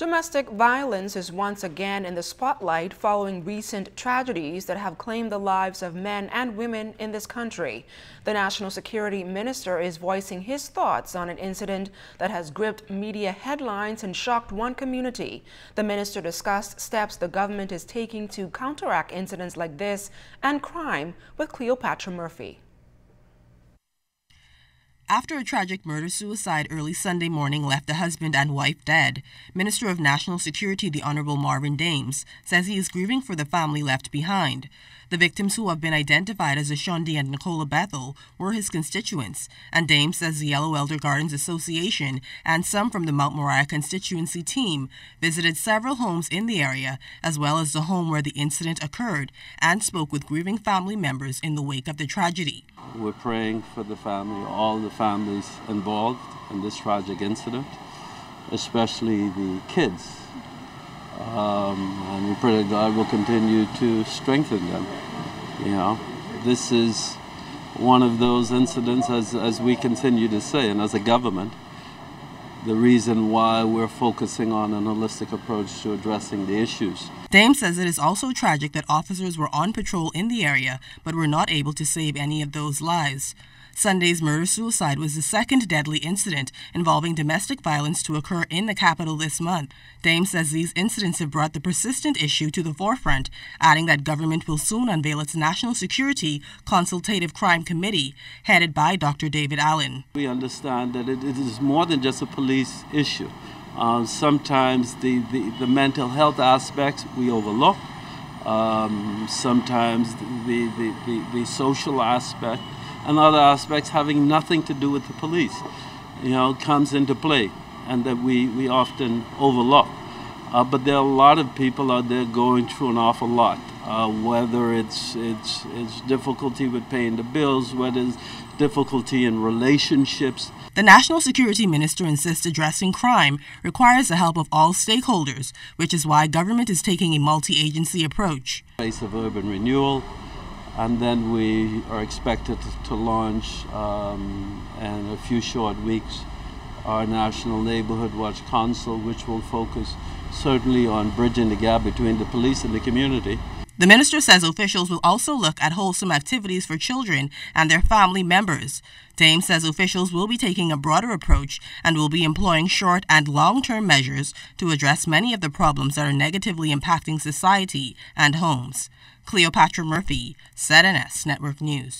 Domestic violence is once again in the spotlight following recent tragedies that have claimed the lives of men and women in this country. The National Security Minister is voicing his thoughts on an incident that has gripped media headlines and shocked one community. The minister discussed steps the government is taking to counteract incidents like this and crime with Cleopatra Murphy. After a tragic murder-suicide early Sunday morning left the husband and wife dead, Minister of National Security the Honorable Marvin Dames says he is grieving for the family left behind. The victims, who have been identified as Ashondi and Nicola Bethel, were his constituents, and Dames says the Yellow Elder Gardens Association and some from the Mount Moriah constituency team visited several homes in the area, as well as the home where the incident occurred, and spoke with grieving family members in the wake of the tragedy. We're praying for the family, all the families involved in this tragic incident, especially the kids. And we pray that God will continue to strengthen them. This is one of those incidents, as we continue to say, and as a government, the reason why we're focusing on an holistic approach to addressing the issues. Dames says it is also tragic that officers were on patrol in the area but were not able to save any of those lives. Sunday's murder-suicide was the second deadly incident involving domestic violence to occur in the capital this month. Dames says these incidents have brought the persistent issue to the forefront, adding that government will soon unveil its National Security Consultative Crime Committee, headed by Dr. David Allen. We understand that it is more than just a police issue. Sometimes the mental health aspects we overlook. Sometimes the social aspect and other aspects having nothing to do with the police, comes into play, and that we often overlook. But there are a lot of people out there going through an awful lot, whether it's difficulty with paying the bills, whether it's difficulty in relationships. The National Security Minister insists addressing crime requires the help of all stakeholders, which is why government is taking a multi-agency approach. Face of urban renewal, and then we are expected to launch in a few short weeks our National Neighborhood Watch Council, which will focus certainly on bridging the gap between the police and the community. The minister says officials will also look at wholesome activities for children and their family members. Dames says officials will be taking a broader approach and will be employing short and long-term measures to address many of the problems that are negatively impacting society and homes. Cleopatra Murphy, ZNS Network News.